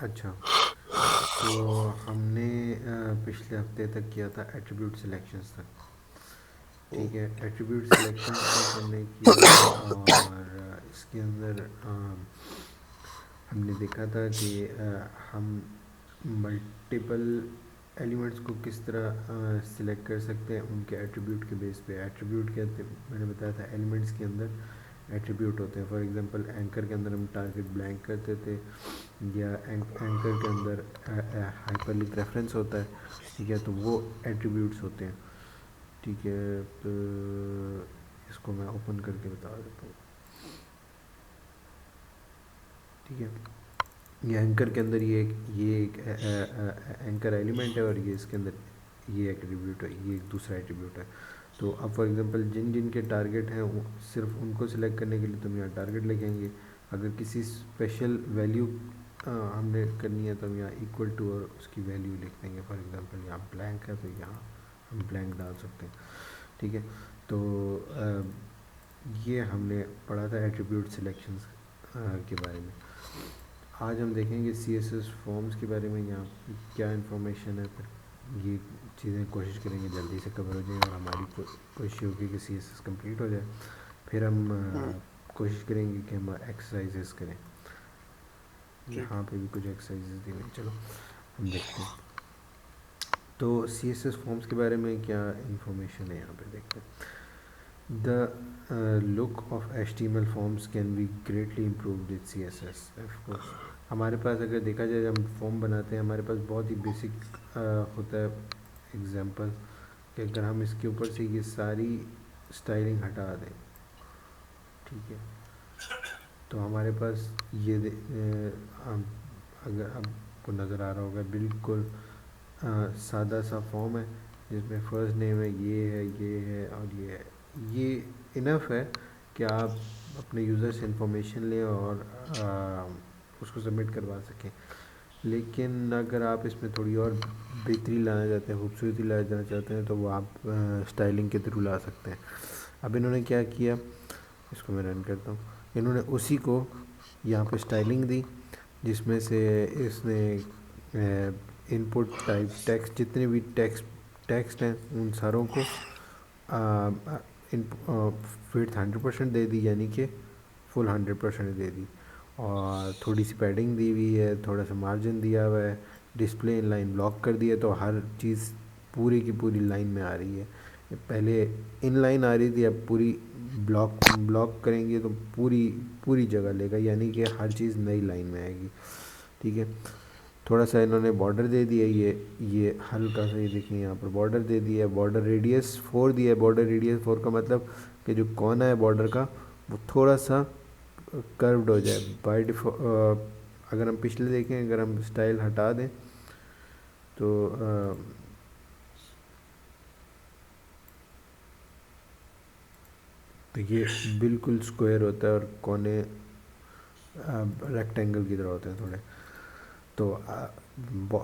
अच्छा, तो हमने पिछले हफ्ते तक किया था एट्रीब्यूट सिलेक्शंस तक। ठीक है, एट्रीब्यूट सिलेक्शंस तक हमने किया और इसके अंदर हमने देखा था कि हम मल्टीपल एलिमेंट्स को किस तरह सिलेक्ट कर सकते हैं उनके एट्रीब्यूट के बेस पे। एट्रीब्यूट क्या थे मैंने बताया था, एलिमेंट्स के अंदर एट्रीब्यूट होते हैं। फॉर एग्जांपल एंकर के अंदर हम टारगेट ब्लैंक करते थे, या एंकर के अंदर हाइपरलिंक रेफरेंस होता है। ठीक है, तो वो एट्रीब्यूट्स होते हैं। ठीक है, तो इसको मैं ओपन करके बता देता हूँ। ठीक है, ये एंकर के अंदर ये एक एंकर एलिमेंट है, और ये इसके अंदर ये एट्रीब्यूट है, ये एक दूसरा एट्रीब्यूट है। तो अब फॉर एग्जांपल जिन जिन के टारगेट हैं सिर्फ उनको सिलेक्ट करने के लिए तुम यहाँ टारगेट लिखेंगे। अगर किसी स्पेशल वैल्यू हमने करनी है तो हम यहाँ इक्वल टू और उसकी वैल्यू लिख देंगे। फॉर एग्जांपल यहाँ ब्लैंक है तो यहाँ हम ब्लैंक डाल सकते हैं। ठीक है, तो ये हमने पढ़ा था एट्रीब्यूट सिलेक्शंस के बारे में। आज हम देखेंगे CSS फॉर्म्स के बारे में, यहाँ क्या इन्फॉर्मेशन है। फिर ये चीज़ें कोशिश करेंगे जल्दी से कवर हो जाए, और हमारी कोशिश होगी कि CSS कंप्लीट हो जाए। फिर हम हम्म, कोशिश करेंगे कि हम एक्सरसाइजेस करें। ठीक। यहाँ पे भी कुछ एक्सरसाइजेस दी हुई, चलो हम देखते हैं। तो CSS फॉर्म्स के बारे में क्या इन्फॉर्मेशन है यहाँ पे देखते हैं। The look of HTML forms can be greatly improved with CSS of course। हमारे पास अगर देखा जाए, हम फॉर्म बनाते हैं, हमारे पास बहुत ही बेसिक होता है एग्जांपल, कि अगर हम इसके ऊपर से ये सारी स्टाइलिंग हटा दें, ठीक है, तो हमारे पास ये अगर आपको नज़र आ रहा होगा, बिल्कुल सादा सा फॉर्म है, जिसमें फ़र्स्ट नेम है, ये है और ये है। ये इनफ है कि आप अपने यूज़र से इंफॉर्मेशन लें और उसको सबमिट करवा सकें। लेकिन अगर आप इसमें थोड़ी और बेहतरी लाना चाहते हैं, खूबसूरती लाना चाहते हैं, तो वो आप स्टाइलिंग के थ्रू ला सकते हैं। अब इन्होंने क्या किया, इसको मैं रन करता हूँ। इन्होंने उसी को यहाँ पे स्टाइलिंग दी, जिसमें से इसने इनपुट टाइप टेक्स्ट, जितने भी टेक्स्ट हैं उन सारों को इन विड्थ 100% दे दी, यानी कि फुल 100% दे दी। और थोड़ी सी पैडिंग दी हुई है, थोड़ा सा मार्जिन दिया हुआ है, डिस्प्ले इन लाइन ब्लॉक कर दिया, तो हर चीज़ पूरी की पूरी लाइन में आ रही है। पहले इन लाइन आ रही थी, अब पूरी ब्लॉक ब्लॉक करेंगे तो पूरी पूरी जगह लेगा, यानी कि हर चीज़ नई लाइन में आएगी। ठीक है, थोड़ा सा इन्होंने बॉर्डर दे दिया, ये हल्का सा, ये देखिए यहाँ पर बॉर्डर दे दिया है। बॉर्डर रेडियस 4 दिया है। बॉर्डर रेडियस 4 का मतलब कि जो कोना है बॉर्डर का वो थोड़ा सा कर्व्ड हो जाए। बाय डिफ़ॉल्ट अगर हम पिछले देखें, अगर हम स्टाइल हटा दें तो ये बिल्कुल स्क्वायर होता है, और कोने रेक्टेंगल की तरह होते हैं थोड़े। तो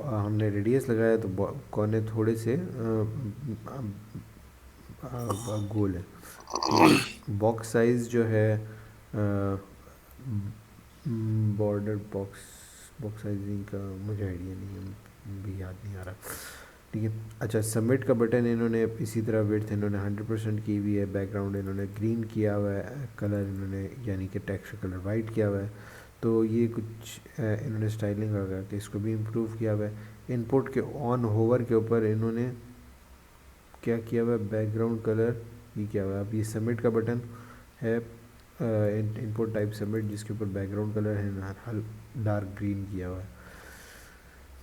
हमने रेडियस लगाया तो कोने थोड़े से गोल है। ठीक है, बॉक्स साइज़ जो है, बॉर्डर बॉक्स साइजिंग का मुझे आइडिया नहीं है, भी याद नहीं आ रहा। ठीक है, अच्छा, सबमिट का बटन इन्होंने इसी तरह विड्थ इन्होंने 100% की हुई है। बैकग्राउंड इन्होंने ग्रीन किया हुआ है, कलर इन्होंने यानी कि टेक्स्ट कलर वाइट किया हुआ है। तो ये कुछ इन्होंने स्टाइलिंग लगा के इसको भी इम्प्रूव किया हुआ है। इनपुट के ऑन होवर के ऊपर इन्होंने क्या किया हुआ है, बैकग्राउंड कलर ये किया हुआ है। अब ये सबमिट का बटन है, इनपुट टाइप सबमिट, जिसके ऊपर बैकग्राउंड कलर है हल डार्क ग्रीन किया हुआ है।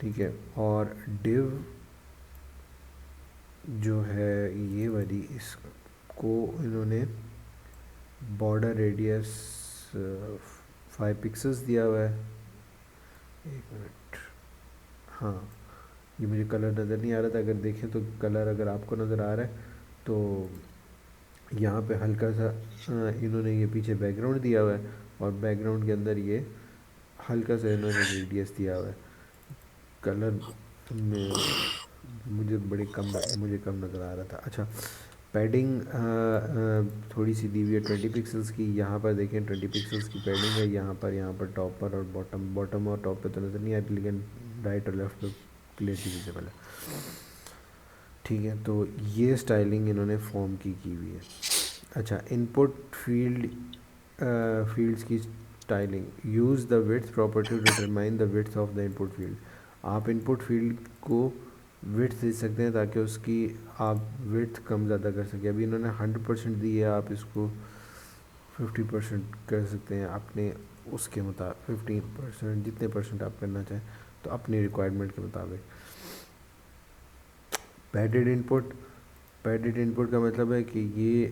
ठीक है, और डिव जो है ये वाली, इसको इन्होंने बॉर्डर रेडियस 5 पिक्सल्स दिया हुआ है। एक मिनट, हाँ, ये मुझे कलर नज़र नहीं आ रहा था। अगर देखें तो कलर अगर आपको नज़र आ रहा है तो यहाँ पे हल्का सा इन्होंने ये पीछे बैकग्राउंड दिया हुआ है, और बैकग्राउंड के अंदर ये हल्का सा इन्होंने रेडियस दिया हुआ है। कलर में मुझे कम नज़र आ रहा था। अच्छा, पैडिंग थोड़ी सी दी हुई है 20 पिक्सल्स की। यहाँ पर देखें 20 पिक्सल्स की पैडिंग है, यहाँ पर टॉप पर और बॉटम और टॉप पे तो नज़र नहीं आती, लेकिन राइट और लेफ़्ट पे क्लियरली विजिबल है। ठीक है, तो ये स्टाइलिंग इन्होंने फॉर्म की हुई है। अच्छा, इनपुट फील्ड्स की styling. Use the width property to determine the width of the input field. आप इनपुट फील्ड को विड्थ दे सकते हैं ताकि उसकी आप विड्थ कम ज़्यादा कर सकें। अभी इन्होंने 100% दी है, आप इसको 50% कर सकते हैं अपने उसके मुताबिक, 15% जितने परसेंट आप करना चाहें तो अपनी रिक्वायरमेंट के मुताबिक। पैडेड इनपुट का मतलब है कि ये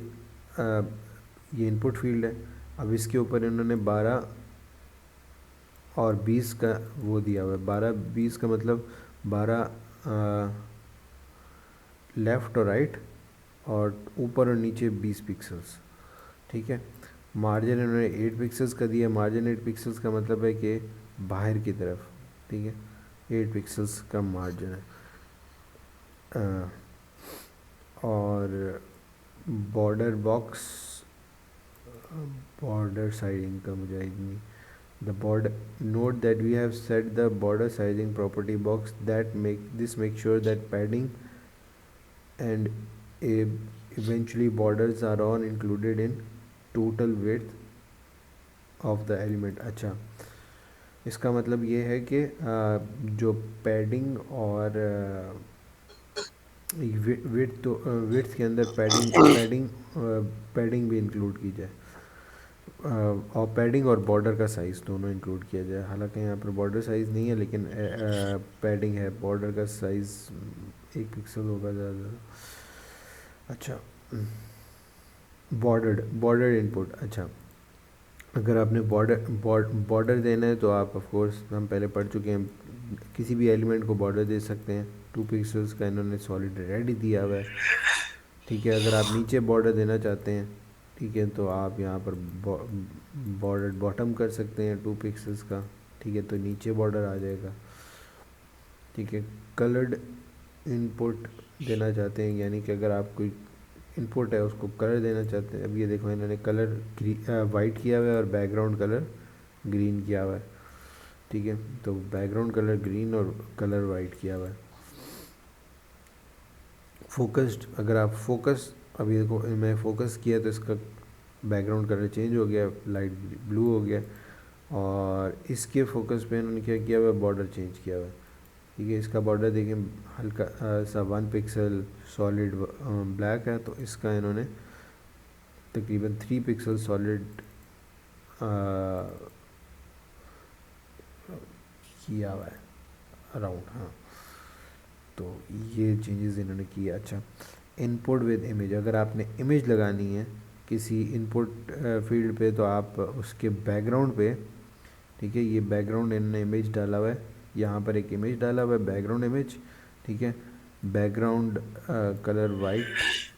इनपुट फील्ड है। अब इसके ऊपर इन्होंने 12 और 20 का वो दिया हुआ है। 12-20 का मतलब 12 लेफ़्ट और राइट, और ऊपर और नीचे 20 पिक्सल्स। ठीक है, मार्जिन इन्होंने 8 पिक्सल्स का दिया। मार्जिन 8 पिक्सल्स का मतलब है कि बाहर की तरफ। ठीक है, 8 पिक्सल्स का मार्जिन है। और बॉर्डर बॉक्स, बॉर्डर साइजिंग का मुझे नहीं। The border note that we have set the border sizing property box that make sure that padding and eventually borders are all included in total width of the element। अच्छा, इसका मतलब ये है कि जो पैडिंग और विड्थ के अंदर पैडिंग भी इंक्लूड की जाए, और पैडिंग और बॉर्डर का साइज़ दोनों इंक्लूड किया जाए। हालांकि यहाँ पर बॉर्डर साइज़ नहीं है, लेकिन पैडिंग है। बॉर्डर का साइज़ 1 पिक्सल होगा ज़्यादा। अच्छा, बॉर्डर इनपुट। अच्छा, अगर आपने बॉर्डर देना है तो आप ऑफ कोर्स, हम पहले पढ़ चुके हैं, किसी भी एलिमेंट को बॉर्डर दे सकते हैं। 2 पिक्सल्स का इन्होंने सॉलिड रेड ही दिया हुआ है। ठीक है, अगर आप नीचे बॉर्डर देना चाहते हैं, ठीक है, तो आप यहाँ पर बॉर्डर बॉटम कर सकते हैं 2 पिक्सल्स का। ठीक है, तो नीचे बॉर्डर आ जाएगा। ठीक है, कलर्ड इनपुट देना चाहते हैं, यानी कि अगर आप कोई इनपुट है उसको कलर देना चाहते हैं। अब ये देखो, इन्होंने कलर वाइट किया हुआ है और बैकग्राउंड कलर ग्रीन किया हुआ है। ठीक है, तो बैकग्राउंड कलर ग्रीन और कलर वाइट किया हुआ है। फोकस्ड, अगर आप फोकस, अभी देखो मैं फोकस किया तो इसका बैकग्राउंड कलर चेंज हो गया, लाइट ब्लू हो गया। और इसके फोकस पे इन्होंने क्या किया हुआ है, बॉर्डर चेंज किया हुआ है। ठीक है, इसका बॉर्डर देखें हल्का सा 1 पिक्सल सॉलिड ब्लैक है, तो इसका इन्होंने तकरीबन 3 पिक्सल सॉलिड किया हुआ है अराउंड। हाँ, तो ये चेंजेस इन्होंने किए। अच्छा, इनपुट विद इमेज, अगर आपने इमेज लगानी है किसी इनपुट फील्ड पे, तो आप उसके बैकग्राउंड पे, ठीक है, ये बैकग्राउंड इन्होंने इमेज डाला हुआ है, यहाँ पर एक इमेज डाला हुआ है, बैकग्राउंड इमेज। ठीक है, बैकग्राउंड कलर वाइट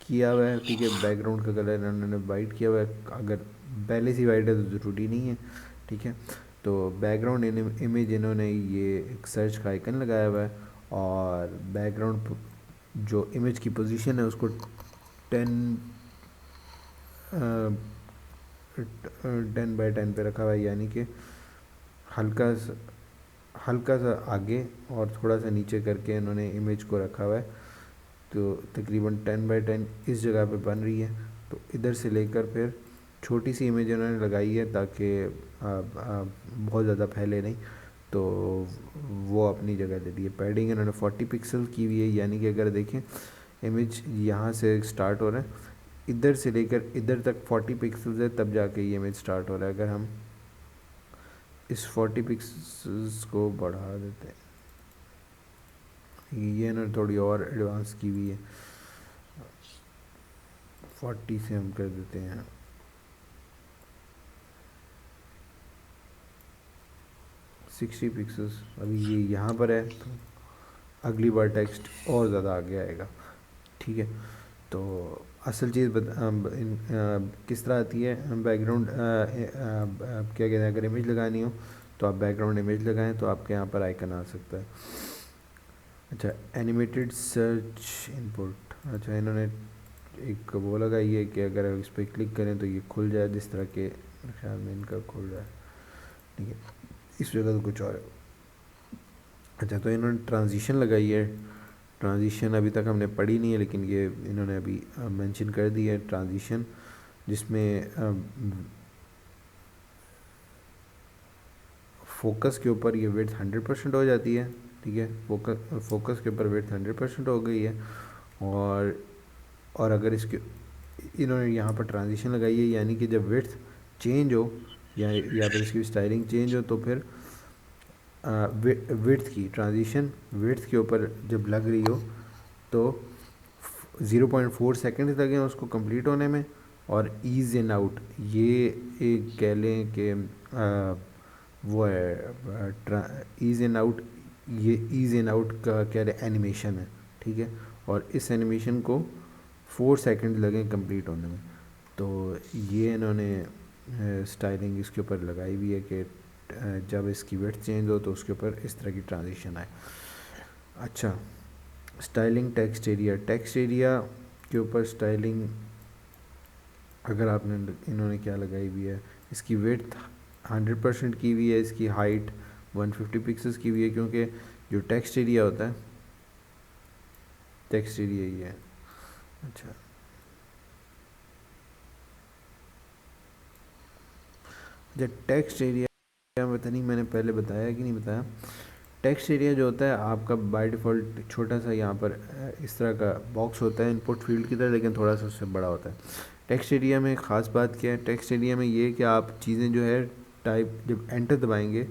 किया हुआ है। ठीक है, बैकग्राउंड का कलर इन्होंने वाइट किया हुआ है। अगर पहले से वाइट है तो ज़रूरी नहीं है। ठीक है, तो बैकग्राउंड इमेज इन्होंने ये एक सर्च का आइकन लगाया हुआ है, और बैकग्राउंड जो इमेज की पोजीशन है उसको 10x10 पे रखा हुआ है, यानी कि हल्का सा आगे और थोड़ा सा नीचे करके इन्होंने इमेज को रखा हुआ है। तो तकरीबन 10x10 इस जगह पे बन रही है। तो इधर से लेकर फिर छोटी सी इमेज इन्होंने लगाई है ताकि बहुत ज़्यादा फैले नहीं, तो वो अपनी जगह दे दी है। पैडिंग इन्होंने 40 पिक्सल की हुई है, यानी कि अगर देखें इमेज यहाँ से स्टार्ट हो रहा है, इधर से लेकर इधर तक 40 पिक्सल्स है, तब जाके ये इमेज स्टार्ट हो रहा है। अगर हम इस 40 पिक्सल्स को बढ़ा देते हैं, ये इन्होंने थोड़ी और एडवांस की हुई है, 40 से हम कर देते हैं 60 पिक्सल्स। अभी ये यहाँ पर है, तो अगली बार टेक्स्ट और ज़्यादा आगे आएगा। ठीक है, तो असल चीज़ किस तरह आती है, बैकग्राउंड क्या कहते हैं, अगर इमेज लगानी हो तो आप बैकग्राउंड इमेज लगाएं तो आपके यहाँ पर आइकन आ सकता है। अच्छा, एनिमेटेड सर्च इनपुट। अच्छा, इन्होंने एक वो लगाई है कि अगर इस पर क्लिक करें तो ये खुल जाए, जिस तरह के मेरे ख्याल में इनका खुल रहा है, ठीक है। इस जगह तो कुछ और है। अच्छा, तो इन्होंने ट्रांजिशन लगाई है। ट्रांजिशन अभी तक हमने पढ़ी नहीं है, लेकिन ये इन्होंने अभी मेंशन कर दी है ट्रांजिशन, जिसमें फोकस के ऊपर ये विड्थ 100% हो जाती है, ठीक है। फोकस के ऊपर विड्थ 100% हो गई है। और अगर इसके इन्होंने यहाँ पर ट्रांजिशन लगाई है, यानी कि जब विड्थ चेंज हो या फिर इसकी स्टाइलिंग चेंज हो, तो फिर विड्थ की ट्रांजिशन विड्थ के ऊपर जब लग रही हो तो 0.4 सेकेंड लगें उसको कंप्लीट होने में। और ईज़ इन आउट, ये एक कह लें कि वो है ईज़ इन आउट, ये ईज़ इन आउट का कह रहे एनिमेशन है, ठीक है। और इस एनिमेशन को 4 सेकेंड लगें कंप्लीट होने में। तो ये इन्होंने स्टाइलिंग इसके ऊपर लगाई हुई है कि जब इसकी विड्थ चेंज हो तो उसके ऊपर इस तरह की ट्रांजिशन आए। अच्छा, styling text area. Text area के ऊपर स्टाइलिंग अगर आपने इन्होंने क्या लगाई हुई है, इसकी विड्थ 100% की हुई है, इसकी हाइट 150 पिक्सेस की हुई है, क्योंकि जो टेक्स्ट एरिया होता है, टेक्स्ट एरिया ही है। अच्छा, जब टेक्स्ट एरिया पता नहीं मैंने पहले बताया कि नहीं बताया। टेक्स्ट एरिया जो होता है आपका बाय डिफ़ॉल्ट छोटा सा यहाँ पर इस तरह का बॉक्स होता है इनपुट फील्ड की तरह, लेकिन थोड़ा सा उससे बड़ा होता है। टेक्स्ट एरिया में ख़ास बात क्या है, टेक्स्ट एरिया में ये कि आप चीज़ें जो है टाइप जब एंटर दबाएंगे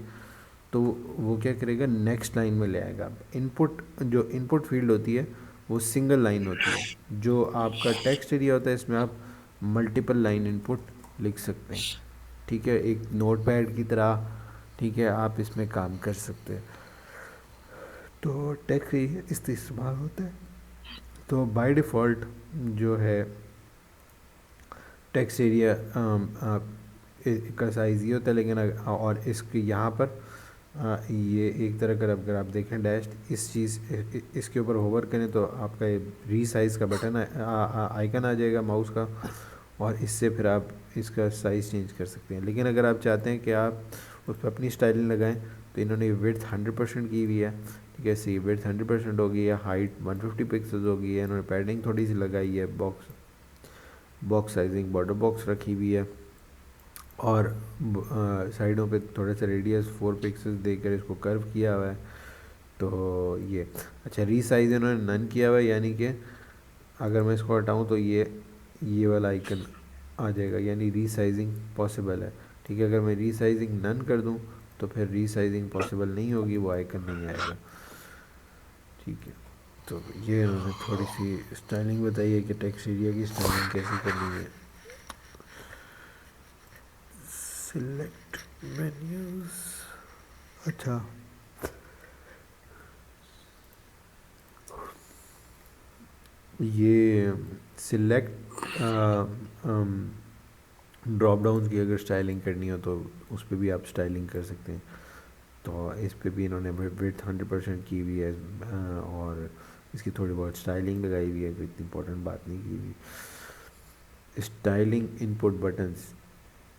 तो वो क्या करेगा, नेक्स्ट लाइन में ले आएगा। जो इनपुट फील्ड होती है वो सिंगल लाइन होती है। जो आपका टेक्स्ट एरिया होता है इसमें आप मल्टीपल लाइन इनपुट लिख सकते हैं, ठीक है, एक नोटपैड की तरह, ठीक है, आप इसमें काम कर सकते हैं। तो टेक्स्ट एरिया इस इस्तेमाल होता है। तो बाय डिफ़ॉल्ट जो है टेक्स्ट एरिया का साइज़ ये होता है, लेकिन और इसके यहाँ पर ये एक तरह का अगर आप देखें डैश इस चीज़ इसके ऊपर होवर करें तो आपका ये रीसाइज़ का बटन आइकन आ जाएगा माउस का, और इससे फिर आप इसका साइज़ चेंज कर सकते हैं। लेकिन अगर आप चाहते हैं कि आप उस पर अपनी स्टाइलिंग लगाएं तो इन्होंने विड्थ 100% की हुई है, ठीक है। सी विड्थ 100% हो गई है, हाइट 150 पिक्सल्स हो गई है, इन्होंने पैडिंग थोड़ी सी लगाई है, बॉक्स साइजिंग बॉर्डर बॉक्स रखी हुई है, और साइडों पे थोड़ा सा रेडियस 4 पिक्सल्स देकर इसको कर्व किया हुआ है। तो ये अच्छा, रीसाइज इन्होंने नन किया हुआ है, यानी कि अगर मैं इसको हटाऊँ तो ये वाला आइकन आ जाएगा, यानी रीसाइजिंग पॉसिबल है, ठीक है। अगर मैं रीसाइजिंग नन कर दूँ तो फिर रीसाइजिंग पॉसिबल नहीं होगी, वो आइकन नहीं आएगा, ठीक है। तो ये इन्होंने थोड़ी सी स्टाइलिंग बताई है कि टेक्स्ट एरिया की स्टाइलिंग कैसे करनी है। सिलेक्ट मेन्यूज, अच्छा, ये सिलेक्ट ड्रॉप डाउन की अगर स्टाइलिंग करनी हो तो उस पर भी आप स्टाइलिंग कर सकते हैं। तो इस पे भी इन्होंने विड्थ 100% की हुई है, और इसकी थोड़ी बहुत स्टाइलिंग लगाई हुई है, कोई इतनी इंपॉर्टेंट बात नहीं की हुई। Styling input buttons.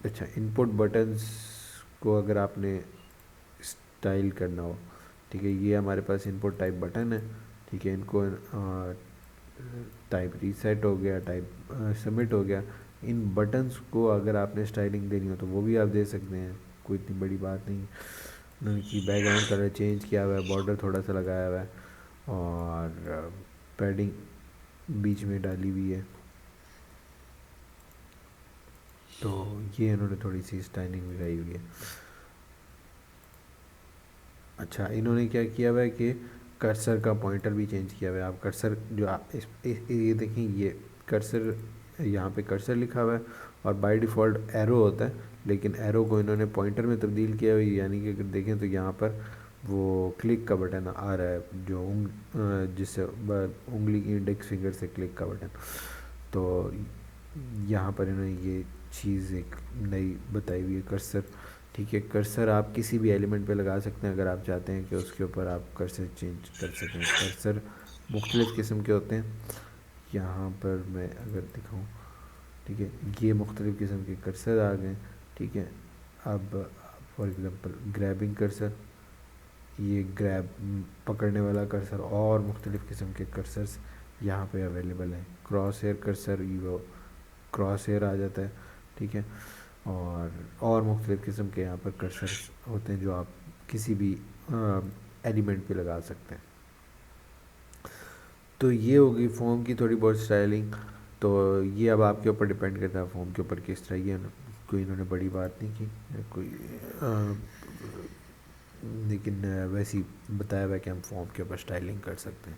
अच्छा, इनपुट बटन्स को अगर आपने स्टाइल करना हो, ठीक है, ये हमारे पास इनपुट टाइप बटन है, ठीक है। इनको टाइप रीसेट हो गया, टाइप सबमिट हो गया। इन बटन्स को अगर आपने स्टाइलिंग देनी हो तो वो भी आप दे सकते हैं, कोई इतनी बड़ी बात नहीं। उनकी बैकग्राउंड कलर चेंज किया हुआ है, बॉर्डर थोड़ा सा लगाया हुआ है, और पैडिंग बीच में डाली हुई है। तो ये इन्होंने थोड़ी सी स्टाइलिंग लगाई हुई है। अच्छा, इन्होंने क्या किया हुआ है कि कर्सर का पॉइंटर भी चेंज किया हुआ है। आप कर्सर जो आप ये देखें, ये कर्सर यहाँ पे कर्सर लिखा हुआ है और बाय डिफ़ॉल्ट एरो होता है, लेकिन एरो को इन्होंने पॉइंटर में तब्दील किया हुआ है, यानी कि अगर देखें तो यहाँ पर वो क्लिक का बटन आ रहा है, जो जिससे उंगली की इंडेक्स फिंगर से क्लिक का बटन। तो यहाँ पर इन्होंने ये चीज़ एक नई बताई हुई है, कर्सर, ठीक है। कर्सर आप किसी भी एलिमेंट पे लगा सकते हैं अगर आप चाहते हैं कि उसके ऊपर आप कर्सर चेंज कर सकें। कर्सर मुख्तलिफ़ किस्म के होते हैं, यहाँ पर मैं अगर दिखाऊँ, ठीक है, ये मुख्तलिफ़ किस्म के कर्सर आ गए, ठीक है। अब फॉर एग्ज़ाम्पल ग्रैबिंग कर्सर, ये ग्रैब पकड़ने वाला कर्सर, और मुख्तलिफ़ किस्म के कर्सर्स यहाँ पे अवेलेबल हैं। क्रॉस हेयर कर्सर, वो क्रॉस हेयर आ जाता है, ठीक है। और मुख्तलिफ़ किस्म के यहाँ पर कर्सर्स होते हैं जो आप किसी भी एलिमेंट पे लगा सकते हैं। तो ये होगी फ़ॉर्म की थोड़ी बहुत स्टाइलिंग। तो ये अब आपके ऊपर डिपेंड करता है फ़ॉर्म के ऊपर किस तरह। ये कोई इन्होंने बड़ी बात नहीं की, कोई लेकिन वैसे ही बताया हुआ है कि हम फॉर्म के ऊपर स्टाइलिंग कर सकते हैं।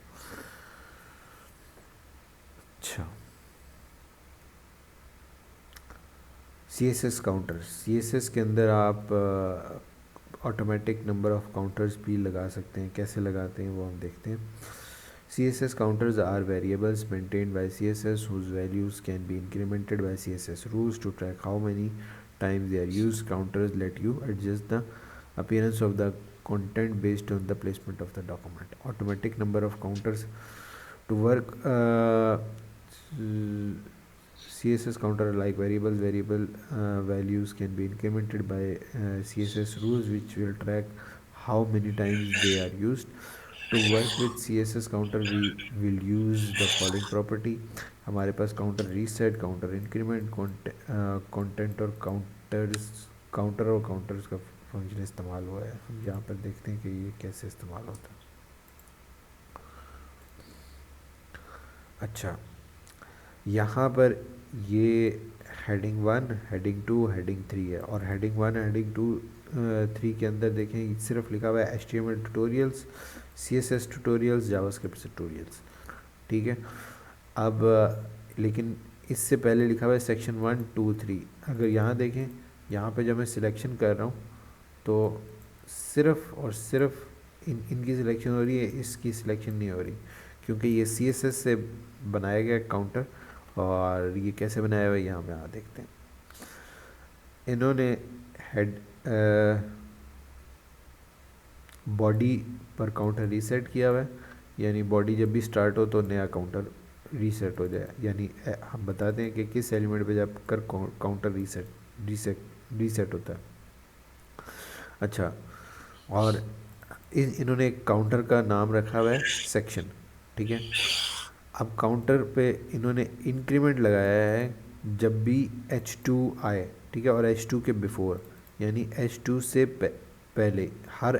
अच्छा, CSS काउंटर, CSS के अंदर आप ऑटोमेटिक नंबर ऑफ़ काउंटर्स भी लगा सकते हैं। कैसे लगाते हैं वो हम देखते हैं। CSS counters are variables maintained by CSS whose values can be incremented by CSS rules to track how many times they are used. Counters let you adjust the appearance of the content based on the placement of the document. Automatic number of counters to work. CSS counter like variables. Variable values can be incremented by CSS rules, which will track how many times they are used. To work with CSS counter we will use the following property. हमारे पास counter reset, counter increment, content और counters का function इस्तेमाल हुआ है। हम यहाँ पर देखते हैं कि ये कैसे इस्तेमाल होता है। अच्छा, यहाँ पर ये हेडिंग 1, हेडिंग 2, हेडिंग 3 है, और हेडिंग 1, हेडिंग 2, 3 के अंदर देखें सिर्फ लिखा हुआ है HTML tutorials, CSS tutorials, JavaScript tutorials, ठीक है। अब लेकिन इससे पहले लिखा हुआ है सेक्शन 1, 2, 3। अगर यहाँ देखें, यहाँ पे जब मैं सिलेक्शन कर रहा हूँ तो सिर्फ और सिर्फ इनकी सिलेक्शन हो रही है, इसकी सिलेक्शन नहीं हो रही, क्योंकि ये CSS से बनाया गया काउंटर। और ये कैसे बनाया हुआ है यहाँ पे आप देखते हैं। इन्होंने हेड बॉडी पर काउंटर रीसेट किया हुआ है, यानी बॉडी जब भी स्टार्ट हो तो नया काउंटर रीसेट हो जाए। यानी हम बताते हैं कि किस एलिमेंट पे जब कर काउंटर रीसेट होता है। अच्छा, और इन्होंने एक काउंटर का नाम रखा हुआ है सेक्शन, ठीक है। अब काउंटर पे इन्होंने इंक्रीमेंट लगाया है जब भी H2 आए, ठीक है, और H2 के बिफोर, यानी H2 से पहले, हर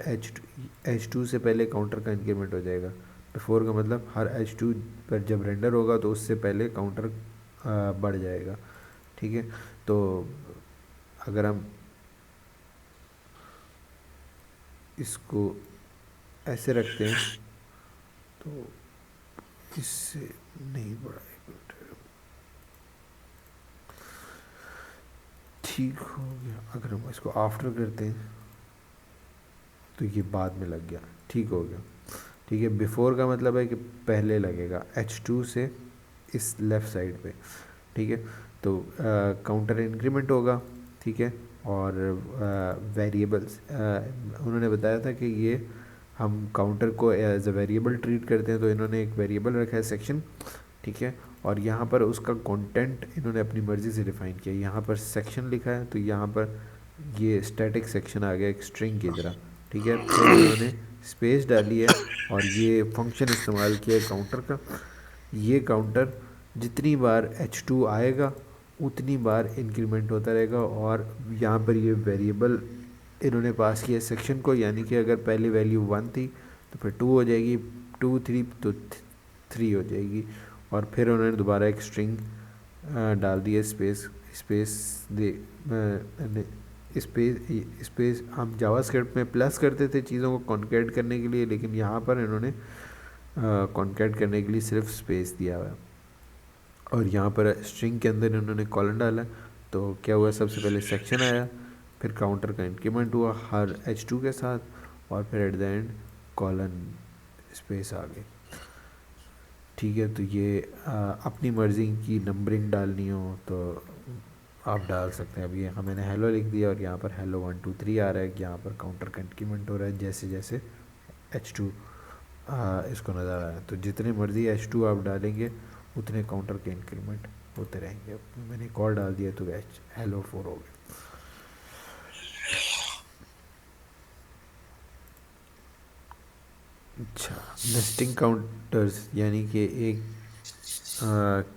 H2 से पहले काउंटर का इंक्रीमेंट हो जाएगा। बिफोर का मतलब हर H2 पर जब रेंडर होगा तो उससे पहले काउंटर बढ़ जाएगा, ठीक है। तो अगर हम इसको ऐसे रखते हैं तो इससे नहीं बढ़ा, ठीक हो गया। अगर हम इसको आफ्टर करते हैं तो ये बाद में लग गया, ठीक हो गया, ठीक है। बिफोर का मतलब है कि पहले लगेगा H2 से इस लेफ़्ट साइड पे, ठीक है। तो काउंटर इंक्रीमेंट होगा, ठीक है। और वेरिएबल्स उन्होंने बताया था कि ये हम काउंटर को एज अ वेरिएबल ट्रीट करते हैं, तो इन्होंने एक वेरिएबल रखा है सेक्शन, ठीक है। और यहाँ पर उसका कंटेंट इन्होंने अपनी मर्ज़ी से डिफ़ाइन किया। यहाँ पर सेक्शन लिखा है तो यहाँ पर ये स्टैटिक सेक्शन आ गया एक स्ट्रिंग की तरह, ठीक है। फिर इन्होंने स्पेस डाली है और ये फंक्शन इस्तेमाल किया है काउंटर का। ये काउंटर जितनी बार H2 आएगा उतनी बार इंक्रीमेंट होता रहेगा। और यहाँ पर ये वेरिएबल इन्होंने पास किया सेक्शन को, यानी कि अगर पहले वैल्यू 1 थी तो फिर 2 हो जाएगी, 2 3 तो 3 हो जाएगी। और फिर उन्होंने दोबारा एक स्ट्रिंग डाल दी है, स्पेस दे स्पेस। हम जावास्क्रिप्ट में प्लस करते थे चीज़ों को कॉन्कैट करने के लिए, लेकिन यहाँ पर इन्होंने कॉन्कैट करने के लिए सिर्फ स्पेस दिया हुआ है। और यहाँ पर स्ट्रिंग के अंदर इन्होंने कॉलन डाला, तो क्या हुआ, सबसे पहले सेक्शन आया, फिर काउंटर का इंक्रीमेंट हुआ हर H2 के साथ, और फिर at the end colon space आ गई, ठीक है। तो ये अपनी मर्ज़ी की नंबरिंग डालनी हो तो आप डाल सकते हैं। अब ये मैंने हेलो लिख दिया और यहाँ पर हेलो 1 2 3 आ रहा है कि यहाँ पर काउंटर का इंक्रीमेंट हो रहा है जैसे जैसे H2 इसको नज़र आ रहा है। तो जितने मर्ज़ी H2 आप डालेंगे उतने काउंटर के इंक्रीमेंट होते रहेंगे। अब मैंने एक और डाल दिया तो Hello 4 हो गया। अच्छा, नेस्टिंग काउंटर्स यानी कि एक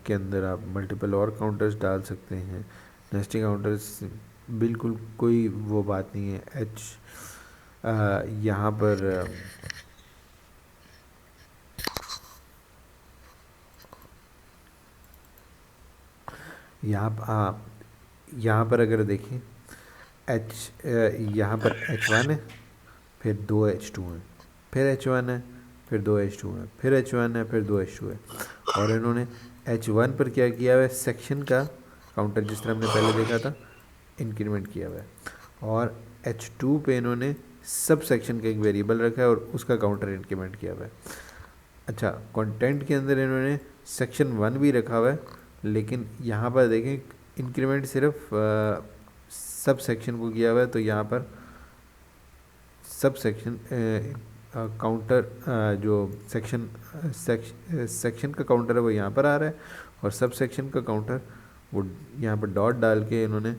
के अंदर आप मल्टीपल और काउंटर्स डाल सकते हैं। नेस्टिंग काउंटर्स बिल्कुल कोई वो बात नहीं है। यहाँ पर यहाँ पर अगर देखें यहाँ पर H1 है, फिर 2 H2 हैं, फिर H1 है, फिर 2 H2 हैं, फिर H1 है, फिर 2 H2 है। और इन्होंने H1 पर क्या किया हुआ है, सेक्शन का काउंटर जिस तरह हमने पहले देखा था इंक्रीमेंट किया हुआ है। और H2 पे इन्होंने सब सेक्शन का एक वेरिएबल रखा है और उसका काउंटर इंक्रीमेंट किया हुआ है। अच्छा, कंटेंट के अंदर इन्होंने सेक्शन 1 भी रखा हुआ है, लेकिन यहाँ पर देखें इंक्रीमेंट सिर्फ सब सेक्शन को किया हुआ है। तो यहाँ पर सब सेक्शन काउंटर जो सेक्शन का काउंटर है वो यहाँ पर आ रहा है, और सब सेक्शन का काउंटर वो यहाँ पर डॉट डाल के इन्होंने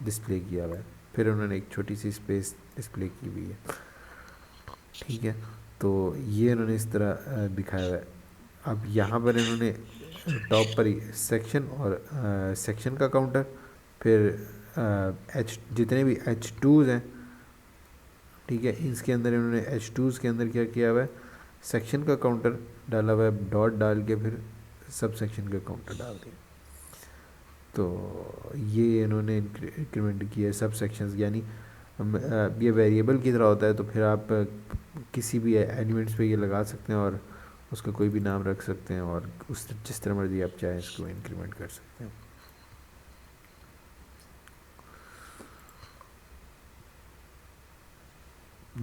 डिस्प्ले किया हुआ है। फिर उन्होंने एक छोटी सी स्पेस डिस्प्ले की हुई है। ठीक है, तो ये इन्होंने इस तरह दिखाया हुआ है। अब यहाँ पर इन्होंने टॉप पर ही सेक्शन और सेक्शन का काउंटर, फिर जितने भी H2s हैं, ठीक है, इसके अंदर इन्होंने H2s के अंदर क्या किया हुआ है, सेक्शन का काउंटर डाला हुआ है, डॉट डाल के फिर सब सेक्शन का काउंटर डाल दिया। तो ये इन्होंने इंक्रीमेंट किया है सब सेक्शंस, यानी ये वेरिएबल की तरह होता है। तो फिर आप किसी भी एलिमेंट्स पे ये लगा सकते हैं और उसका कोई भी नाम रख सकते हैं, और उस जिस तरह मर्जी आप चाहें इसको इंक्रीमेंट कर सकते हैं।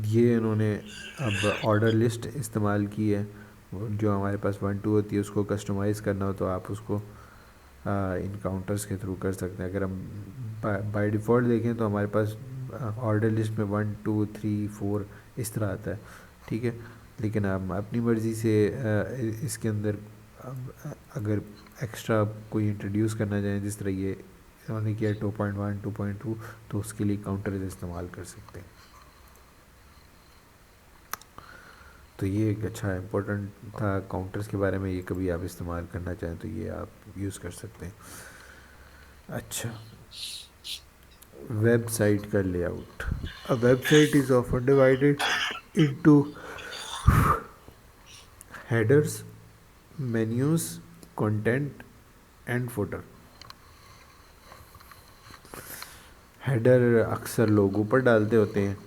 ये इन्होंने अब ऑर्डर लिस्ट इस्तेमाल की है। जो हमारे पास 1 2 होती है उसको कस्टमाइज़ करना हो तो आप उसको इन काउंटर्स के थ्रू कर सकते हैं। अगर हम बाय डिफ़ॉल्ट देखें तो हमारे पास ऑर्डर लिस्ट में 1 2 3 4 इस तरह आता है, ठीक है। लेकिन हम अपनी मर्ज़ी से इसके अंदर अगर एक्स्ट्रा कोई इंट्रोड्यूस करना चाहें, जिस तरह ये उन्होंने किया 2.1 2.2, तो उसके लिए काउंटर्स इस्तेमाल कर सकते हैं। तो ये एक अच्छा इम्पोर्टेंट था काउंटर्स के बारे में। ये कभी आप इस्तेमाल करना चाहें तो ये आप यूज़ कर सकते हैं। अच्छा, वेबसाइट का layout. A website is often divided into headers, menus, content and footer. Header अक्सर लोग ऊपर डालते होते हैं,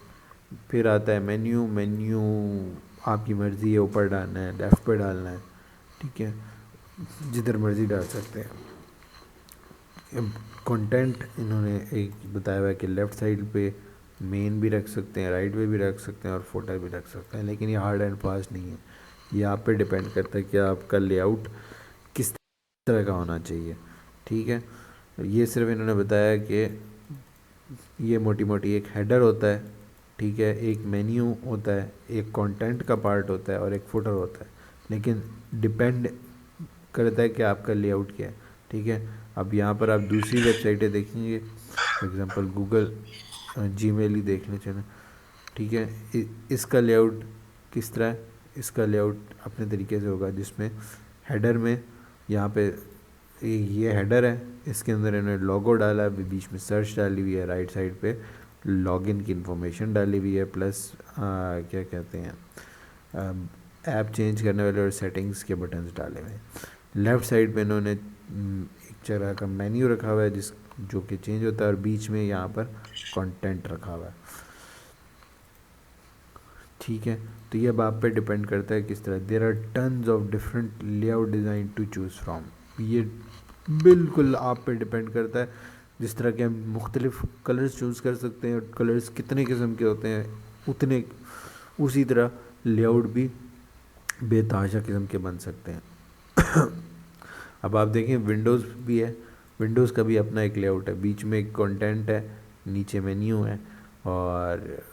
फिर आता है मेन्यू। मेन्यू आपकी मर्ज़ी है, ऊपर डालना है, लेफ़्ट पे डालना है, ठीक है, जिधर मर्ज़ी डाल सकते हैं। कंटेंट इन्होंने एक बताया हुआ है कि लेफ़्ट साइड पे मेन भी रख सकते हैं, राइट पे भी रख सकते हैं और फुटर भी रख सकते हैं, लेकिन ये हार्ड एंड फास्ट नहीं है। ये आप पे डिपेंड करता है कि आपका लेआउट किस तरह का होना चाहिए, ठीक है। ये सिर्फ इन्होंने बताया कि ये मोटी मोटी एक हेडर होता है, ठीक है, एक मेन्यू होता है, एक कंटेंट का पार्ट होता है और एक फुटर होता है, लेकिन डिपेंड करता है कि आपका लेआउट क्या है, ठीक है। अब यहाँ पर आप दूसरी वेबसाइटें देखेंगे, फॉर एग्ज़ाम्पल गूगल जीमेल ही देख लें चलें, ठीक है। इसका लेआउट किस तरह है, इसका लेआउट अपने तरीके से होगा, जिसमें हेडर में यहाँ पे ये हेडर है, इसके अंदर इन्होंने लोगो डाला है, बीच में सर्च डाली हुई है, राइट साइड पे लॉगिन की इंफॉर्मेशन डाली हुई है, प्लस क्या कहते हैं ऐप चेंज करने वाले और सेटिंग्स के बटन्स डाले हुए हैं। लेफ़्ट साइड पे इन्होंने एक तरह का मेन्यू रखा हुआ है जो कि चेंज होता है, और बीच में यहाँ पर कंटेंट रखा हुआ है, ठीक है। तो ये अब आप पे डिपेंड करता है किस तरह। There are tons of different layout design to choose from. ये बिल्कुल आप पे डिपेंड करता है, जिस तरह के हम मुख्तलिफ़ कलर्स चूज़ कर सकते हैं, कलर्स कितने किस्म के होते हैं उतने, उसी तरह लेआउट भी बेतहाशा किस्म के बन सकते हैं। अब आप देखें विंडोज़ भी है, विंडोज़ का भी अपना एक लेआउट है, बीच में एक कंटेंट है, नीचे मेन्यू है, और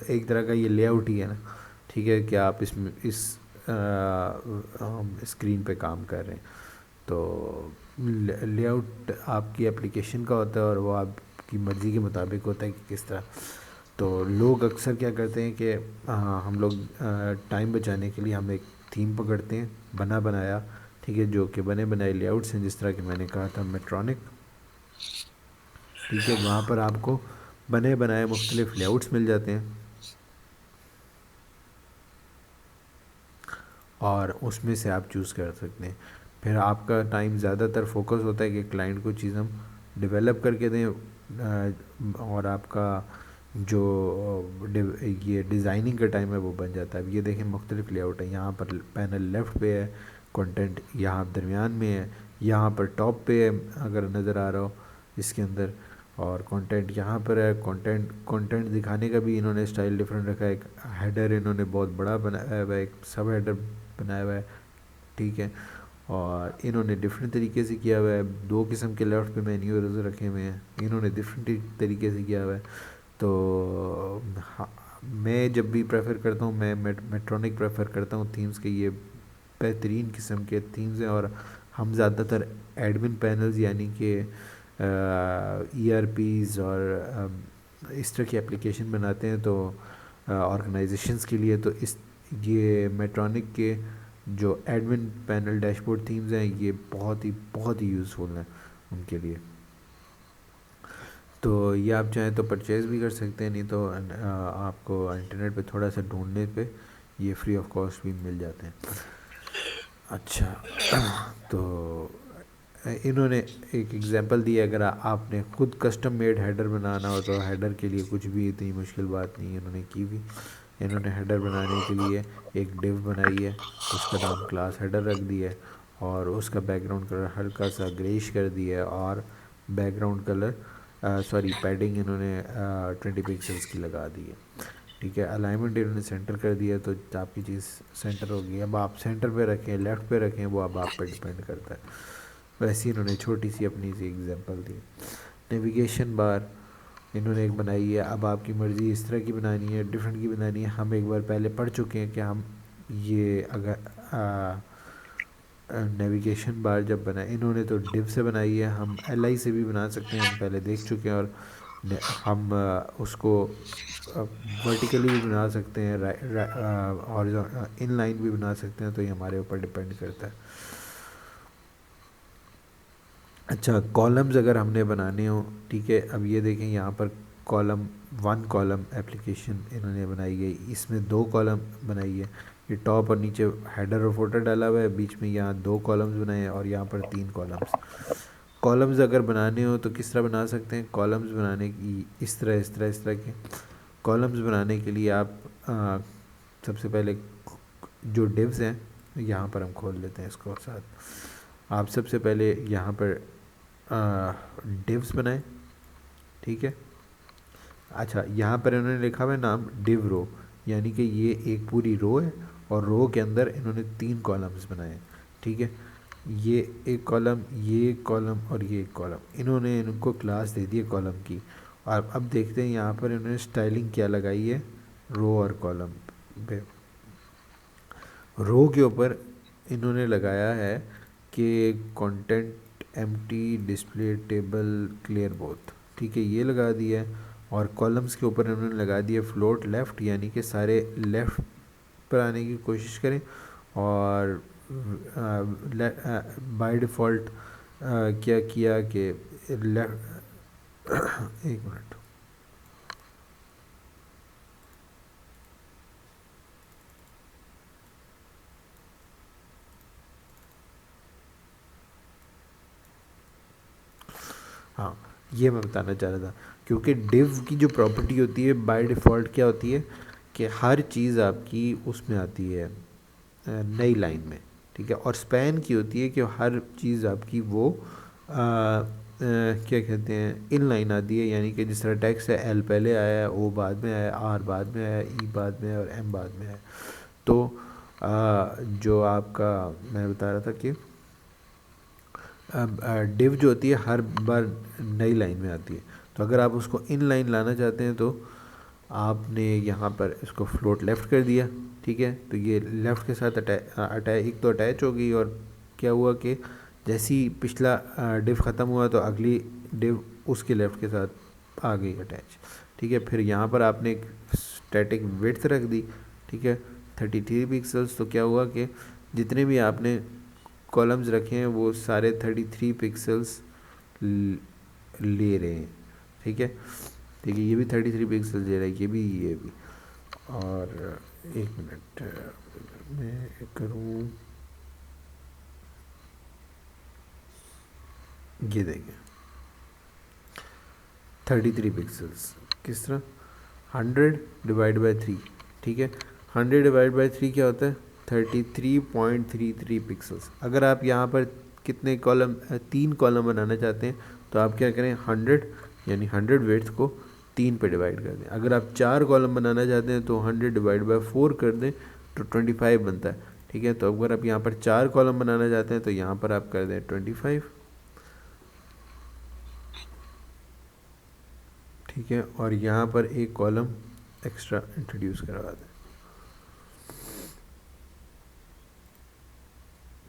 एक तरह का ये लेआउट ही है ना, ठीक है, कि आप इस हम स्क्रीन पे काम कर रहे हैं। तो लेआउट आपकी एप्लीकेशन का होता है और वो आपकी मर्ज़ी के मुताबिक होता है कि किस तरह। तो लोग अक्सर क्या करते हैं कि हम लोग टाइम बचाने के लिए हम एक थीम पकड़ते हैं बना बनाया, ठीक है, जो कि बने बनाए लेआउट्स हैं, जिस तरह कि मैंने कहा था मेट्रॉनिक, ठीक है। वहाँ पर आपको बने बनाए मुख्तलिफ लेआउट्स मिल जाते हैं और उसमें से आप चूज़ कर सकते हैं। फिर आपका टाइम ज़्यादातर फोकस होता है कि क्लाइंट को चीज़ हम डेवलप करके दें, और आपका जो ये डिज़ाइनिंग का टाइम है वो बन जाता है। अब ये देखें मुख्तलिफ लेआउट है, यहाँ पर पैनल लेफ़्ट पे है, कंटेंट यहाँ दरमियान में है, यहाँ पर टॉप पे है अगर नज़र आ रहा हो इसके अंदर, और कंटेंट यहाँ पर है। कंटेंट दिखाने का भी इन्होंने स्टाइल डिफरेंट रखा है। एक हेडर इन्होंने बहुत बड़ा बनाया हुआ है, एक सब हेडर बनाया हुआ है, ठीक है। और इन्होंने डिफरेंट तरीके से किया हुआ है। दो किस्म के लेफ़्ट पे मेन्यूज रखे हुए हैं, इन्होंने डिफरेंट तरीके से किया हुआ है। तो हाँ, मैं जब भी प्रेफर करता हूँ, मैं मेट्रॉनिक प्रेफर करता हूँ थीम्स के। ये बेहतरीन किस्म के थीम्स हैं और हम ज़्यादातर एडमिन पैनल्स यानी कि ERPs और इस तरह की एप्लीकेशन बनाते हैं तो ऑर्गेनाइजेशंस के लिए। तो इस ये मेट्रॉनिक के जो एडमिन पैनल डैशबोर्ड थीम्स हैं ये बहुत ही यूज़फुल हैं उनके लिए। तो ये आप चाहें तो परचेज़ भी कर सकते हैं, नहीं तो आपको इंटरनेट पे थोड़ा सा ढूंढने पे ये फ्री ऑफ कॉस्ट भी मिल जाते हैं। अच्छा तो इन्होंने एक एग्जांपल दिया, अगर आपने खुद कस्टम मेड हेडर बनाना हो तो हेडर के लिए कुछ भी इतनी मुश्किल बात नहीं है इन्होंने की भी। इन्होंने हेडर बनाने के लिए एक डिव बनाई है, उसका नाम क्लास हेडर रख दिया है और उसका बैकग्राउंड कलर हल्का सा ग्रेइश कर दिया है और बैकग्राउंड कलर सॉरी पैडिंग इन्होंने 20 पिक्सल्स की लगा दी है, ठीक है। अलाइनमेंट इन्होंने सेंटर कर दिया तो आपकी चीज़ सेंटर हो गई। अब आप सेंटर पे रखें लेफ़्ट पे रखें वो अब आप पे डिपेंड करता है। वैसे इन्होंने छोटी सी अपनी सी एग्जांपल दी। नेविगेशन बार इन्होंने एक बनाई है, अब आपकी मर्ज़ी इस तरह की बनानी है डिफरेंट की बनानी है। हम एक बार पहले पढ़ चुके हैं कि हम ये अगर नेविगेशन बार जब बनाए इन्होंने तो डिव से बनाई है, हम LI से भी बना सकते हैं, हम पहले देख चुके हैं। और हम उसको वर्टिकली भी बना सकते हैं और इन लाइन भी बना सकते हैं, तो ये हमारे ऊपर डिपेंड करता है। अच्छा कॉलम्स अगर हमने बनाने हो, ठीक है, अब ये देखें यहाँ पर वन कॉलम एप्लीकेशन इन्होंने बनाई गई, इसमें 2 कॉलम बनाई है। ये टॉप और नीचे हेडर और फोटो डाला हुआ है, बीच में यहाँ 2 कॉलम्स बनाए हैं और यहाँ पर 3 कॉलम्स। कॉलम्स अगर बनाने हो तो किस तरह बना सकते हैं? कॉलम्स बनाने की इस तरह के कॉलम्स बनाने के लिए आप सबसे पहले जो डिव्स हैं यहाँ पर हम खोल लेते हैं इसको साथ। आप सबसे पहले यहाँ पर डिव्स बनाएं, ठीक है। अच्छा यहाँ पर इन्होंने लिखा हुआ है नाम डिव रो, यानी कि ये एक पूरी रो है और रो के अंदर इन्होंने 3 कॉलम्स बनाए हैं, ठीक है। ये एक कॉलम, ये एक कॉलम और ये एक कॉलम, इन्होंने इनको क्लास दे दी है कॉलम की। और अब देखते हैं यहाँ पर इन्होंने स्टाइलिंग क्या लगाई है रो और कॉलम पे। रो के ऊपर इन्होंने लगाया है कि content empty display table clear both, ठीक है, ये लगा दिया है। और कॉलम्स के ऊपर इन्होंने लगा दिया फ्लोट लेफ़्ट, यानी कि सारे लेफ़्ट पर आने की कोशिश करें। और बाय डिफ़ॉल्ट क्या किया कि लेफ़्ट एक मिनट, हाँ ये मैं बताना चाह रहा था। क्योंकि डिव की जो प्रॉपर्टी होती है बाय डिफ़ॉल्ट क्या होती है कि हर चीज़ आपकी उसमें आती है नई लाइन में, ठीक है। और स्पैन की होती है कि हर चीज़ आपकी वो क्या कहते हैं इन लाइन आती है, यानी कि जिस तरह टेक्स्ट है L पहले आया है, O बाद में आया, R बाद में आया, E बाद में आया और M बाद में आया। तो जो आपका मैं बता रहा था कि डिव जो होती है हर बार नई लाइन में आती है। तो अगर आप उसको इन लाइन लाना चाहते हैं तो आपने यहाँ पर इसको फ्लोट लेफ़्ट कर दिया, ठीक है। तो ये लेफ़्ट के साथ एक तो अटैच हो गई, और क्या हुआ कि जैसे ही पिछला डिव ख़त्म हुआ तो अगली डिव उसके लेफ़्ट के साथ आ गई अटैच, ठीक है। फिर यहाँ पर आपने एक स्टैटिक विड्थ रख दी, ठीक है, 33 पिक्सल्स। तो क्या हुआ कि जितने भी आपने कॉलम्स रखे हैं वो सारे 33 पिक्सल्स ले रहे हैं, ठीक है। देखिए ये भी 33 पिक्सल ले रहा है, ये भी। और एक मिनट मैं करूँ, ये देखिए 33 पिक्सल्स किस तरह, 100 डिवाइड बाई 3, ठीक है। 100 डिवाइड बाई 3 क्या होता है, 33.33 पिक्सल्स। अगर आप यहाँ पर कितने कॉलम, 3 कॉलम बनाना चाहते हैं तो आप क्या करें, 100 यानी 100 विड्थ को 3 पे डिवाइड कर दें। अगर आप 4 कॉलम बनाना चाहते हैं तो 100 डिवाइड बाई 4 कर दें तो 25 बनता है, ठीक है। तो अगर आप यहाँ पर 4 कॉलम बनाना चाहते हैं तो यहाँ पर आप कर दें 25, ठीक है। और यहाँ पर एक कॉलम एक्स्ट्रा इंट्रोड्यूस करवा दें,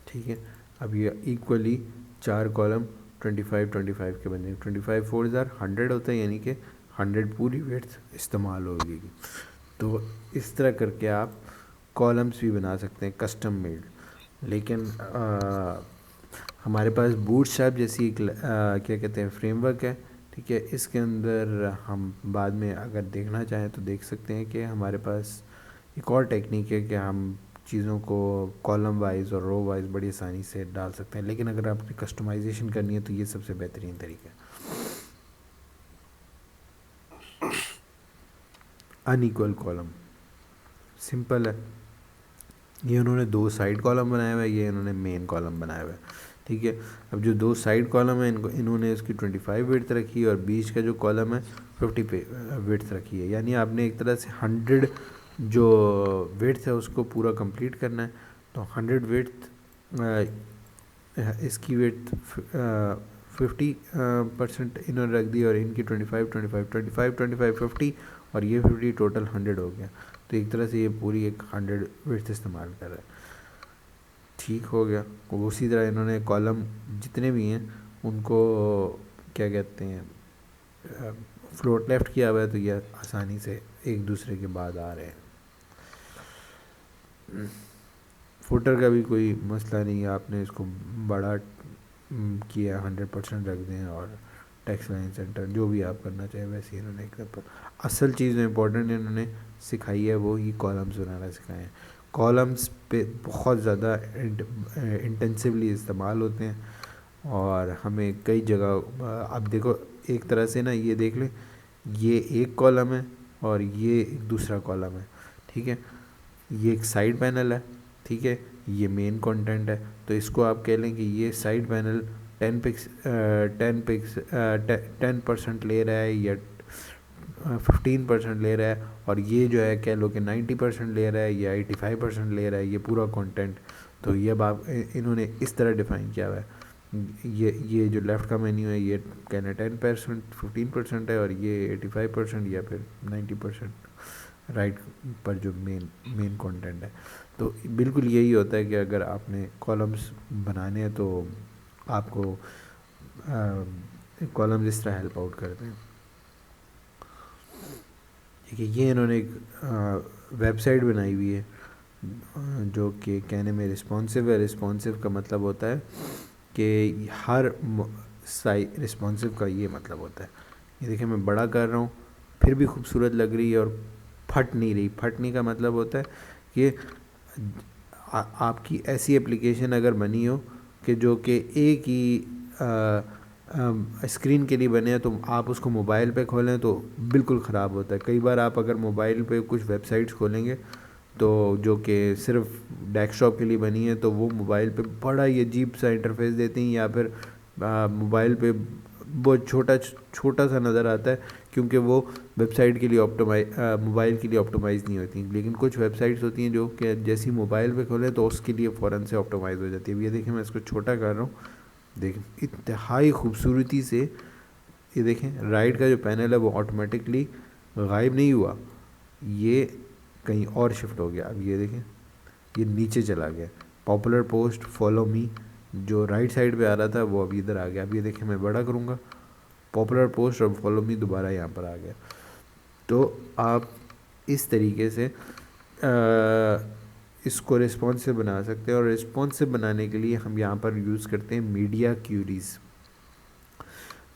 ठीक है। अब ये इक्वली 4 कॉलम 25 के बनेंगे। 25 4 100 होता है, यानी कि 100 पूरी विड्थ इस्तेमाल होगी। तो इस तरह करके आप कॉलम्स भी बना सकते हैं कस्टम मेड। लेकिन हमारे पास बूटस्ट्रैप जैसी एक क्या कहते हैं फ्रेमवर्क है, ठीक है। इसके अंदर हम बाद में अगर देखना चाहें तो देख सकते हैं कि हमारे पास एक और टेक्निक है कि हम चीज़ों को कॉलम वाइज और रो वाइज बड़ी आसानी से डाल सकते हैं। लेकिन अगर आपने कस्टमाइजेशन करनी है तो ये सबसे बेहतरीन तरीका है। अनइक्वल कॉलम सिंपल है, ये उन्होंने 2 साइड कॉलम बनाया हुआ है, ये इन्होंने मेन कॉलम बनाया हुआ है, ठीक है। अब जो 2 साइड कॉलम है इन्होंने इसकी 25 विड्थ रखी है और बीच का जो कॉलम है 50 पे विड्थ रखी है। यानी आपने एक तरह से 100 जो विड्थ है उसको पूरा कंप्लीट करना है। तो 100 विड्थ, इसकी विड्थ 50% इन्होंने रख दी और इनकी 25 50 और ये 50, टोटल 100 हो गया। तो एक तरह से ये पूरी एक 100 विड्थ इस्तेमाल कर रहा है, ठीक हो गया। उसी तरह इन्होंने कॉलम जितने भी हैं उनको क्या कहते हैं फ्लोट लेफ़्ट किया हुआ है, तो ये आसानी से एक दूसरे के बाद आ रहे हैं। फुटर का भी कोई मसला नहीं है, आपने इसको बड़ा किया 100% रख दें और टेक्स्ट लाइन सेंटर जो भी आप करना चाहें वैसे ही इन्होंने एकदम। असल चीज़ जो इम्पोर्टेंट इन्होंने सिखाई है वो ही कॉलम्स बनाना सिखाए हैं। कॉलम्स पे बहुत ज़्यादा इंटेंसिवली इस्तेमाल होते हैं और हमें कई जगह, आप देखो एक तरह से ना, ये देख लें, ये एक कॉलम है और ये एक दूसरा कॉलम है, ठीक है। ये एक साइड पैनल है, ठीक है, ये मेन कंटेंट है। तो इसको आप कह लें कि ये साइड पैनल 10% ले रहा है या 15% ले रहा है, और ये जो है कह लो कि 90% ले रहा है या 85% ले रहा है ये पूरा कंटेंट। तो ये अब आप इन्होंने इस तरह डिफ़ाइन किया हुआ है। ये जो लेफ़्ट का मेन्यू है ये कहना 10% 15% है और ये 85% या फिर 90% राइट पर जो मेन कंटेंट है। तो बिल्कुल यही होता है कि अगर आपने कॉलम्स बनाने हैं तो आपको कॉलम्स इस तरह हेल्प आउट करते हैं। ठीक है, ये इन्होंने एक वेबसाइट बनाई हुई है जो कि कहने में रिस्पॉन्सिव है। रिस्पॉन्सिव का मतलब होता है कि हर रिस्पॉन्सिव का ये मतलब होता है, ये देखिए मैं बड़ा कर रहा हूँ फिर भी खूबसूरत लग रही है और फट नहीं रही। फटने का मतलब होता है कि आपकी ऐसी एप्लीकेशन अगर बनी हो कि जो कि एक ही स्क्रीन के लिए बने हैं तो आप उसको मोबाइल पे खोलें तो बिल्कुल ख़राब होता है। कई बार आप अगर मोबाइल पे कुछ वेबसाइट्स खोलेंगे तो जो कि सिर्फ डेस्कटॉप के लिए बनी है तो वो मोबाइल पे बड़ा ही अजीब सा इंटरफेस देती हैं, या फिर मोबाइल पे बहुत छोटा सा नज़र आता है क्योंकि वो वेबसाइट के लिए मोबाइल के लिए ऑप्टिमाइज़ नहीं होती। लेकिन कुछ वेबसाइट्स होती हैं जो कि जैसी मोबाइल पे खोलें तो उसके लिए फ़ौरन से ऑप्टिमाइज़ हो जाती है। ये देखिए मैं इसको छोटा कर रहा हूँ, देखें इंतहाई खूबसूरती से। ये देखें राइट का जो पैनल है वो ऑटोमेटिकली गायब नहीं हुआ, ये कहीं और शिफ्ट हो गया। अब ये देखें, ये नीचे चला गया। पॉपुलर पोस्ट, फॉलो मी, जो राइट साइड पे आ रहा था वो अब इधर आ गया। अब ये देखें, मैं बड़ा करूँगा, पॉपुलर पोस्ट और फॉलो मी दोबारा यहाँ पर आ गया। तो आप इस तरीके से इसको रिस्पॉन्सिव बना सकते हैं। और रिस्पॉन्सिव बनाने के लिए हम यहाँ पर यूज़ करते हैं मीडिया क्यूरीज़।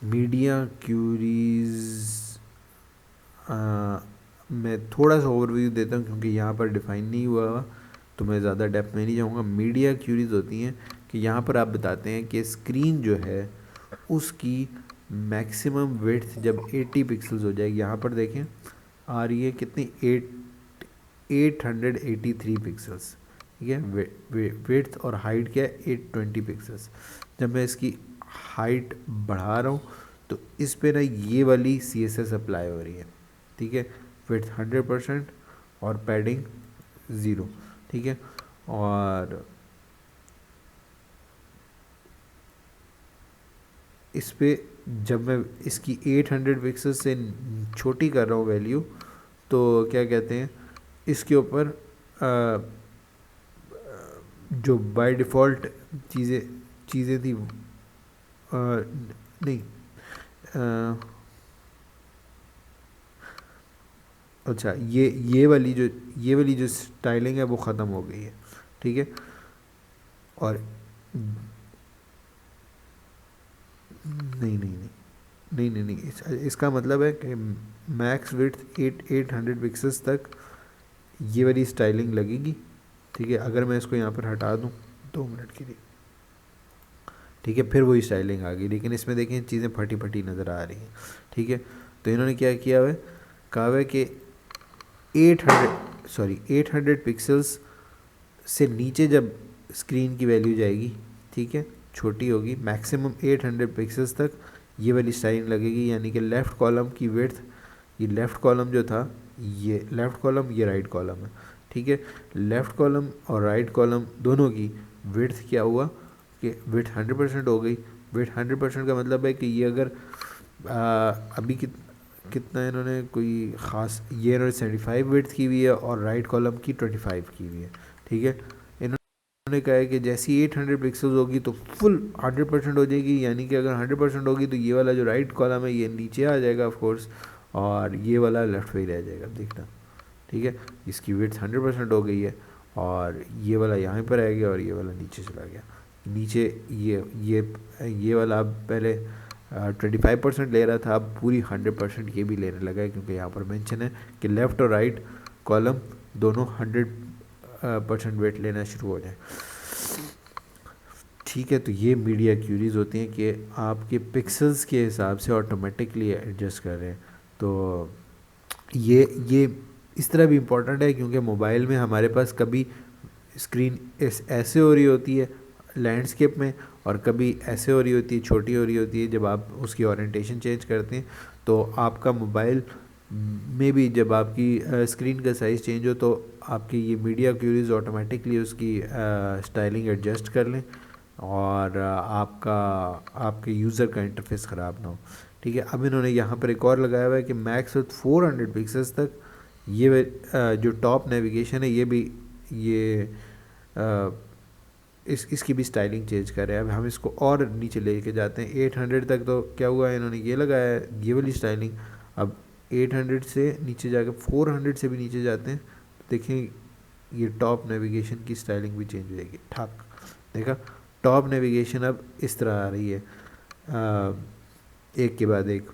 मीडिया क्यूरीज़ मैं थोड़ा सा ओवरव्यू देता हूँ क्योंकि यहाँ पर डिफ़ाइन नहीं हुआ हुआ, तो मैं ज़्यादा डेप्थ में नहीं जाऊँगा। मीडिया क्यूरीज़ होती हैं कि यहाँ पर आप बताते हैं कि स्क्रीन जो है उसकी मैक्सिमम विड्थ जब 80 पिक्सल्स हो जाएगी, यहाँ पर देखें आ रही है कितनी, 883 पिक्सल्स, ठीक है। विड्थ और हाइट क्या है, 820 पिक्सल्स। जब मैं इसकी हाइट बढ़ा रहा हूँ तो इस पे ना ये वाली CSS अप्लाई हो रही है, ठीक है। विड्थ 100% और पैडिंग 0, ठीक है। और इस पे जब मैं इसकी 800 पिक्सल से छोटी कर रहा हूँ वैल्यू, तो क्या कहते हैं, इसके ऊपर जो बाय डिफ़ॉल्ट चीज़ें चीज़ें थी नहीं अच्छा, ये वाली जो स्टाइलिंग है वो ख़त्म हो गई है, ठीक है। और नहीं नहीं नहीं नहीं नहीं नहीं इसका मतलब है कि मैक्स विड्थ 800 पिक्सल्स तक ये वाली स्टाइलिंग लगेगी, ठीक है। अगर मैं इसको यहाँ पर हटा दूँ 2 मिनट के लिए, ठीक है, फिर वही स्टाइलिंग आ गई। लेकिन इसमें देखें चीज़ें फटी फटी नज़र आ रही हैं, ठीक है। तो इन्होंने क्या किया हुआ है, कहा हुआ है कि 800 पिक्सल्स से नीचे जब स्क्रीन की वैल्यू जाएगी, ठीक है, छोटी होगी, मैक्सिमम 800 पिक्सल्स तक ये वाली स्टाइलिंग लगेगी। यानी कि लेफ़्ट कॉलम की विड्थ, ये लेफ़्ट कॉलम जो था, ये लेफ़्ट कॉलम, ये राइट कॉलम है, ठीक है। लेफ़्ट कॉलम और राइट कॉलम दोनों की विड्थ क्या हुआ कि विड्थ 100% हो गई। विड्थ 100% का मतलब है कि ये अगर अभी कितना इन्होंने कोई ख़ास, ये इन्होंने 75 विड्थ की हुई है और राइट कॉलम की 25 की हुई है, ठीक है। इन्होंने कहा है कि जैसी 800 पिक्सल्स होगी तो फुल 100% हो जाएगी। यानी कि अगर 100% होगी तो ये वाला जो राइट कॉलम है ये नीचे आ जाएगा ऑफ कोर्स, और ये वाला लेफ्ट पे ही रह जाएगा, देखना, ठीक है। इसकी विड्थ 100% हो गई है और ये वाला यहाँ पर रह गया और ये वाला नीचे चला गया। नीचे ये वाला अब पहले 25% ले रहा था, अब पूरी 100% ये भी लेने लगा है, क्योंकि यहाँ पर मेंशन है कि लेफ़्ट और राइट कॉलम दोनों 100% वेट लेना शुरू हो जाए, ठीक है। तो ये मीडिया क्यूरीज होती हैं कि आपके पिक्सल्स के हिसाब से ऑटोमेटिकली एडजस्ट कर रहे हैं। तो ये इस तरह भी इम्पोर्टेंट है क्योंकि मोबाइल में हमारे पास कभी स्क्रीन ऐसे हो रही होती है लैंडस्केप में, और कभी ऐसे हो रही होती है, छोटी हो रही होती है। जब आप उसकी ओरिएंटेशन चेंज करते हैं तो आपका मोबाइल में भी जब आपकी स्क्रीन का साइज़ चेंज हो तो आपकी ये मीडिया क्यूरीज ऑटोमेटिकली उसकी स्टाइलिंग एडजस्ट कर लें और आपके यूज़र का इंटरफेस ख़राब ना हो, ठीक है। अब इन्होंने यहाँ पर एक और लगाया हुआ है कि मैक्स विथ 400 पिक्सल्स तक ये जो टॉप नेविगेशन है ये भी इसकी भी स्टाइलिंग चेंज कर रहे हैं। अब हम इसको और नीचे लेके जाते हैं 800 तक। तो क्या हुआ है, इन्होंने ये लगाया है ये वाली स्टाइलिंग। अब 800 से नीचे जाकर 400 से भी नीचे जाते हैं तो देखें ये टॉप नेविगेशन की स्टाइलिंग भी चेंज हो जाएगी। ठाक देखा, टॉप नेविगेशन अब इस तरह आ रही है, एक के बाद एक।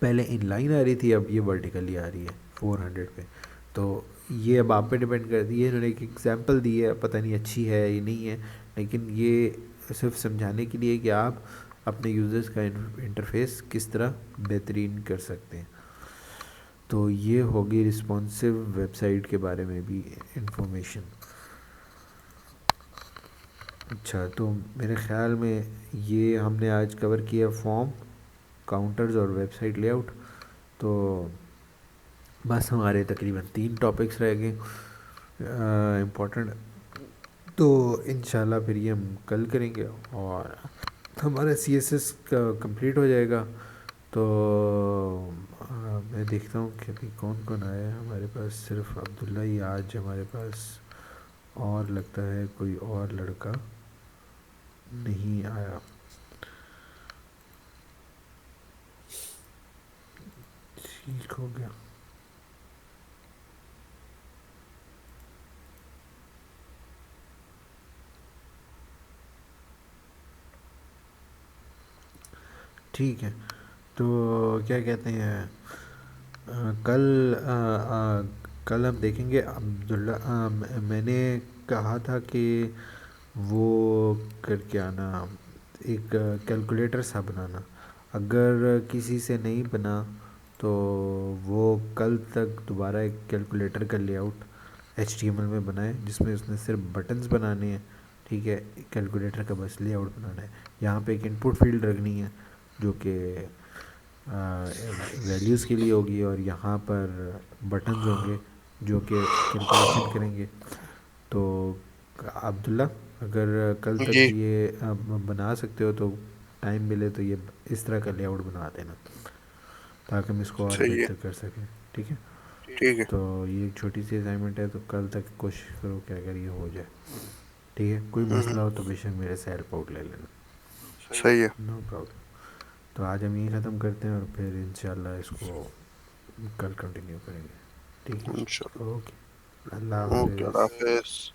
पहले इन लाइन आ रही थी, अब ये वर्टिकली आ रही है 400 पे। तो ये अब आप पे डिपेंड करती है। इन्होंने एक एग्जांपल दी है, पता नहीं अच्छी है या नहीं है, लेकिन ये सिर्फ समझाने के लिए कि आप अपने यूज़र्स का इंटरफेस किस तरह बेहतरीन कर सकते हैं। तो ये होगी रिस्पॉन्सिव वेबसाइट के बारे में भी इंफॉर्मेशन। अच्छा, तो मेरे ख़्याल में ये हमने आज कवर किया फॉर्म, काउंटर्स और वेबसाइट लेआउट। तो बस हमारे तकरीबन 3 टॉपिक्स रह गए इम्पोर्टेंट। तो इंशाल्लाह फिर ये हम कल करेंगे और हमारा CSS का कंप्लीट हो जाएगा। तो मैं देखता हूँ कि अभी कौन कौन आया है हमारे पास। सिर्फ अब्दुल्ला ही आज हमारे पास, और लगता है कोई और लड़का नहीं आया। ठीक हो गया। ठीक है, तो क्या कहते हैं, कल कल हम देखेंगे अब्दुल्ला। मैंने कहा था कि वो करके आना, एक कैलकुलेटर सा बनाना। अगर किसी से नहीं बना तो वो कल तक दोबारा एक कैलकुलेटर का लेआउट HTML में बनाए, जिसमें उसने सिर्फ बटन्स बनाने हैं। ठीक है, कैलकुलेटर का बस लेआउट बनाना है। यहाँ पे एक इनपुट फील्ड रखनी है जो कि वैल्यूज़ के लिए होगी, और यहाँ पर बटन्स होंगे जो कि कैलकुलेशन करेंगे। तो अब्दुल्ला, अगर कल तक जी। ये बना सकते हो तो टाइम मिले तो ये इस तरह का लेआउट बना देना, ताकि हम इसको और सही है। बेहतर कर सकें। ठीक है, ठीक है। तो ये एक छोटी सी असाइनमेंट है, तो कल तक कोशिश करो कि अगर ये हो जाए। ठीक है, कोई हम्म। मसला हो तो बेशक मेरे से हेल्प आउट ले लेना। सही है। No problem. तो आज हम यही ख़त्म करते हैं, और फिर इंशाल्लाह इसको कल कंटिन्यू करेंगे। ठीक इंशाल्लाह। है, ओके, अल्लाह ओके, अल्लाह हाफिज़। हाफिज।